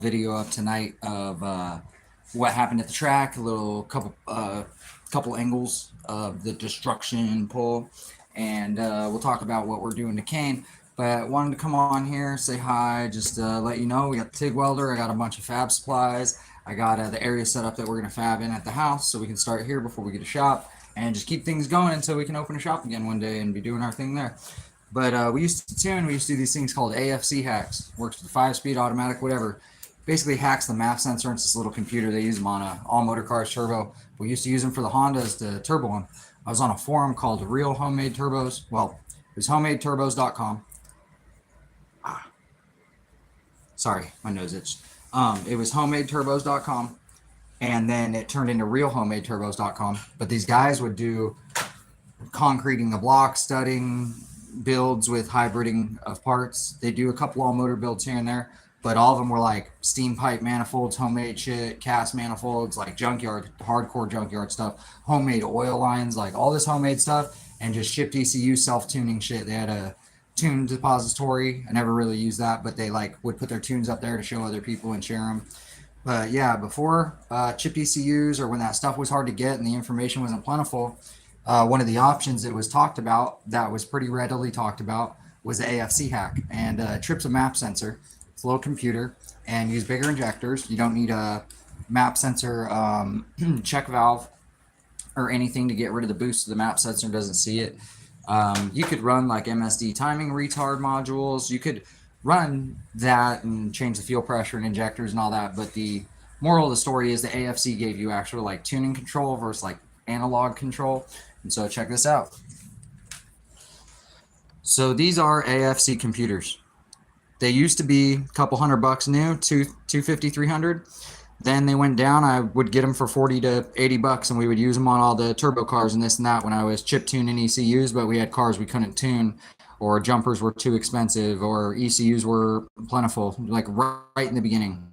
video up tonight of what happened at the track, a little couple angles of the destruction pull, and we'll talk about what we're doing to Kane. But wanted to come on here, say hi, just let you know we got the TIG welder. I got a bunch of fab supplies. I got the area set up that we're gonna fab in at the house, so we can start here before we get a shop and just keep things going until we can open a shop again one day and be doing our thing there. But we used to tune. We used to do these things called AFC hacks. Works with 5-speed, automatic, whatever. Basically hacks the map sensor. It's this little computer. They use them on all motor cars turbo. We used to use them for the Hondas to turbo them. I was on a forum called Real Homemade Turbos. Well, it was homemadeturbos.com. Sorry, my nose itched. It was homemadeturbos.com, and then it turned into realhomemadeturbos.com. But these guys would do concreting the block, studding, builds with hybriding of parts. They do a couple all motor builds here and there, but all of them were like steam pipe manifolds, homemade shit, cast manifolds, like junkyard, hardcore junkyard stuff, homemade oil lines, like all this homemade stuff, and just shipped ECU self-tuning shit. They had a tune depository. I never really used that, but they like would put their tunes up there to show other people and share them. But yeah, before chip ECUs, or when that stuff was hard to get and the information wasn't plentiful, one of the options that was talked about, that was pretty readily talked about, was the AFC hack. And trips a map sensor. It's a little computer, and use bigger injectors. You don't need a map sensor check valve or anything to get rid of the boost so the map sensor doesn't see it. You could run like MSD timing retard modules. You could run that and change the fuel pressure and injectors and all that. But the moral of the story is the AFC gave you actual like tuning control versus like analog control. And so check this out. So these are AFC computers. They used to be a couple $100 new, 250, 300. Then they went down. I would get them for 40 to 80 bucks, and we would use them on all the turbo cars and this and that when I was chip tuning ECUs, but we had cars we couldn't tune, or jumpers were too expensive, or ECUs were plentiful, like right in the beginning.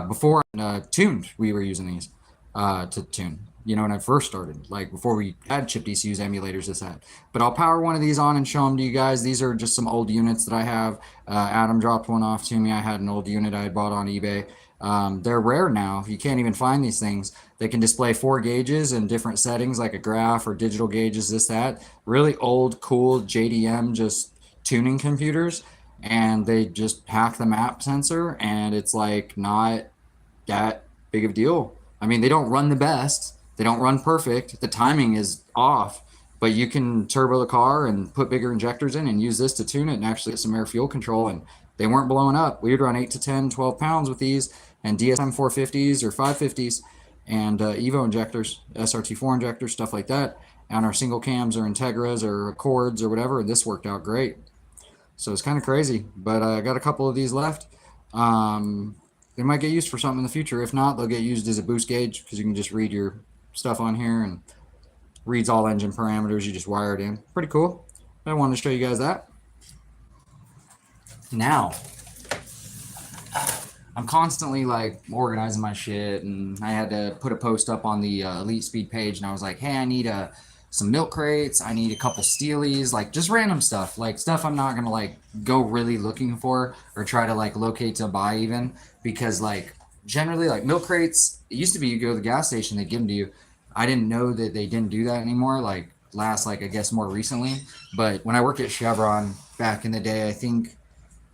Before tuned, we were using these to tune. You know, when I first started, like before we had chipped ECUs, emulators, this, that. But I'll power one of these on and show them to you guys. These are just some old units that I have. Adam dropped one off to me. I had an old unit I had bought on eBay. They're rare now. You can't even find these things. They can display 4 gauges in different settings, like a graph or digital gauges, this, that. Really old, cool JDM just tuning computers. And they just hack the map sensor, and it's like not that big of a deal. I mean, they don't run the best. They don't run perfect. The timing is off, but you can turbo the car and put bigger injectors in and use this to tune it and actually get some air fuel control. And they weren't blowing up. We would run 8 to 10, 12 pounds with these, and DSM 450s or 550s, and Evo injectors, SRT4 injectors, stuff like that. On our single cams or Integras or Accords or whatever, this worked out great. So it's kind of crazy, but I got a couple of these left. They might get used for something in the future. If not, they'll get used as a boost gauge, because you can just read your stuff on here and reads all engine parameters. You just wire it in. Pretty cool. I wanted to show you guys that. Now, I'm constantly like organizing my shit, and I had to put a post up on the Elite Speed page, and I was like, hey, I need some milk crates, I need a couple Steelies, like just random stuff, like stuff I'm not gonna like go really looking for or try to like locate to buy even, because like generally like milk crates, it used to be you go to the gas station, they give them to you. I didn't know that they didn't do that anymore, like last, like I guess more recently. But when I worked at Chevron back in the day, I think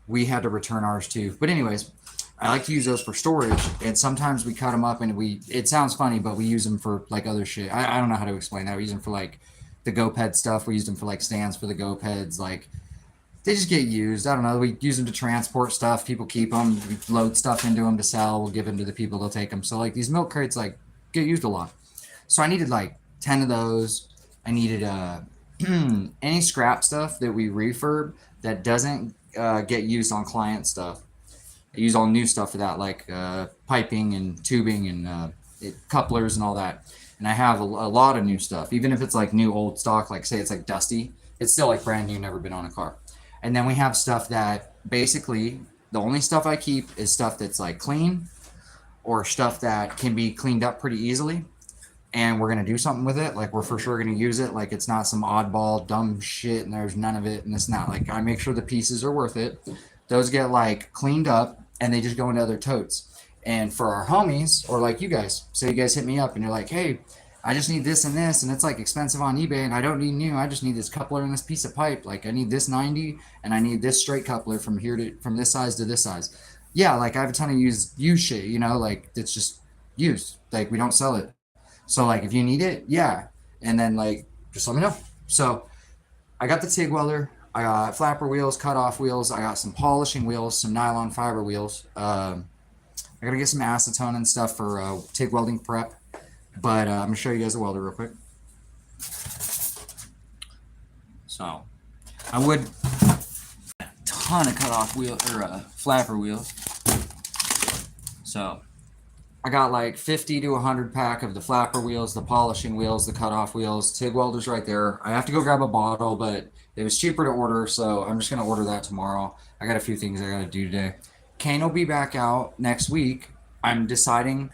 we had to return ours too. But anyways, I like to use those for storage, and sometimes we cut them up and it sounds funny, but we use them for like other shit. I don't know how to explain that. We use them for like the GoPed stuff. We use them for like stands for the GoPeds. Like they just get used. I don't know. We use them to transport stuff. People keep them. We load stuff into them to sell. We'll give them to the people. They'll take them. So like these milk crates like get used a lot. So I needed like 10 of those. I needed any scrap stuff that we refurb that doesn't get used on client stuff. I use all new stuff for that, like piping and tubing and couplers and all that. And I have a lot of new stuff, even if it's like new old stock, like say it's like dusty, it's still like brand new, never been on a car. And then we have stuff that basically the only stuff I keep is stuff that's like clean or stuff that can be cleaned up pretty easily. And we're going to do something with it. Like we're for sure going to use it. Like it's not some oddball, dumb shit and there's none of it and it's not. Like I make sure the pieces are worth it. Those get like cleaned up. and they just go into other totes. And for our homies, or like you guys, say you guys hit me up and you're like, hey, I just need this and it's like expensive on eBay, and I don't need new. I just need this coupler and this piece of pipe. Like I need this 90, and I need this straight coupler from this size to this size. Yeah, like I have a ton of used shit, you know, like it's just used. Like we don't sell it. So like if you need it, yeah, and then like just let me know. So I got the TIG welder. I got flapper wheels, cut off wheels. I got some polishing wheels, some nylon fiber wheels. I gotta get some acetone and stuff for TIG welding prep. But I'm gonna show you guys the welder real quick. So I would a ton of cut off wheel or flapper wheels. So I got like 50 to 100 pack of the flapper wheels, the polishing wheels, the cut off wheels. TIG welders right there. I have to go grab a bottle, but it was cheaper to order, so I'm just gonna order that tomorrow. I got a few things I gotta do today. Kane will be back out next week. I'm deciding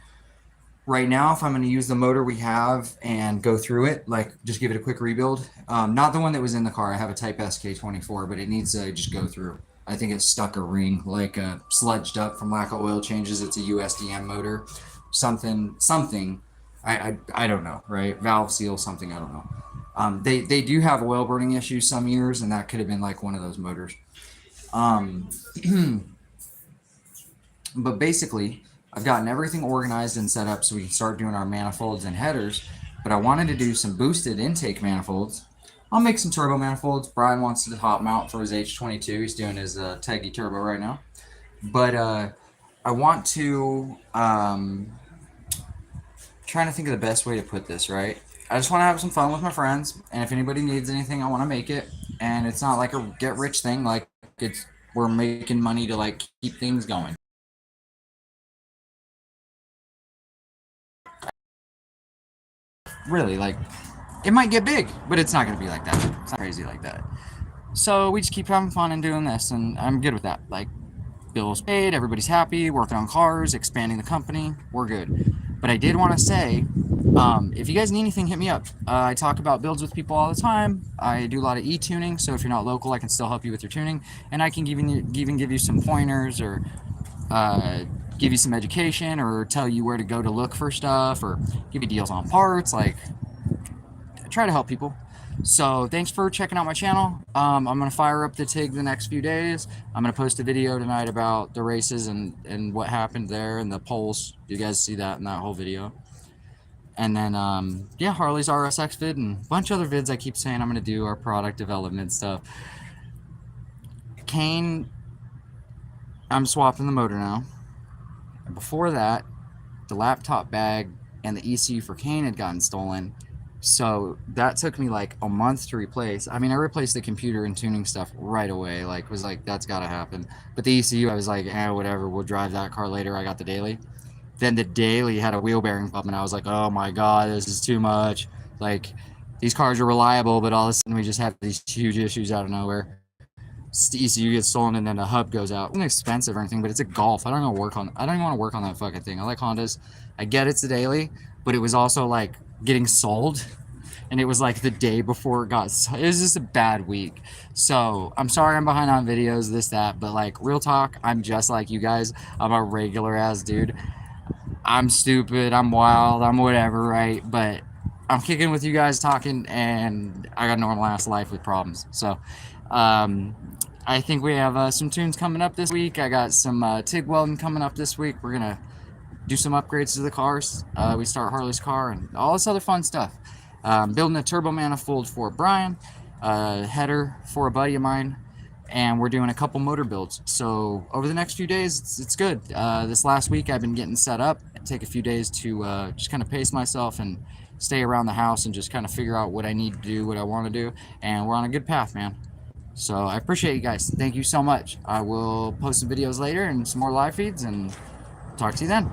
right now if I'm going to use the motor we have and go through it, like just give it a quick rebuild. Not the one that was in the car. I have a Type SK24, but it needs to just go through. I think it stuck a ring, like sludged up from lack of oil changes. It's a USDM motor, something. I don't know, right? Valve seal, something, I don't know. They do have oil burning issues some years, and that could have been like one of those motors. But basically, I've gotten everything organized and set up so we can start doing our manifolds and headers, but I wanted to do some boosted intake manifolds. I'll make some turbo manifolds. Brian wants to hot mount for his H22. He's doing his Teggy turbo right now. But I want to, trying to think of the best way to put this, right? I just want to have some fun with my friends, and if anybody needs anything, I want to make it. And it's not like a get-rich thing, like we're making money to like keep things going. Really, like, it might get big, but it's not going to be like that. It's not crazy like that. So we just keep having fun and doing this, and I'm good with that. Like, bills paid, everybody's happy, working on cars, expanding the company, we're good. But I did want to say, if you guys need anything, hit me up. I talk about builds with people all the time. I do a lot of e-tuning, so if you're not local, I can still help you with your tuning, and I can even give you some pointers, or give you some education, or tell you where to go to look for stuff, or give you deals on parts. Like, I try to help people. So thanks for checking out my channel. I'm gonna fire up the TIG the next few days. I'm gonna post a video tonight about the races and what happened there and the polls. You guys see that in that whole video. And then yeah, Harley's RSX vid and a bunch of other vids I keep saying I'm gonna do, our product development stuff. Kane, I'm swapping the motor now. And before that, the laptop bag and the ECU for Kane had gotten stolen. So that took me like a month to replace. I mean, I replaced the computer and tuning stuff right away. Like, was like, that's gotta happen. But the ECU, I was like, whatever, we'll drive that car later. I got the daily. Then the daily had a wheel bearing pump, and I was like, oh my God, this is too much. Like, these cars are reliable, but all of a sudden we just have these huge issues out of nowhere. The ECU gets stolen, and then the hub goes out. It's not expensive or anything, but it's a Golf. I don't even want to work on that fucking thing. I like Hondas. I get it's a daily, but it was also like getting sold, and it was like the day before it got. It was just a bad week. So I'm sorry I'm behind on videos, this, that, but like, real talk, I'm just like you guys. I'm a regular ass dude. I'm stupid, I'm wild, I'm whatever, right? But I'm kicking with you guys, talking, and I got a normal ass life with problems. So I think we have some tunes coming up this week. I got some TIG welding coming up this week. We're gonna do some upgrades to the cars. We start Harley's car and all this other fun stuff. Building a turbo manifold for Brian, header for a buddy of mine, and we're doing a couple motor builds. So over the next few days, it's good. This last week I've been getting set up. Take a few days to just kind of pace myself and stay around the house and just kind of figure out what I need to do, what I want to do, and we're on a good path, man. So I appreciate you guys. Thank you so much. I will post some videos later and some more live feeds, and talk to you then.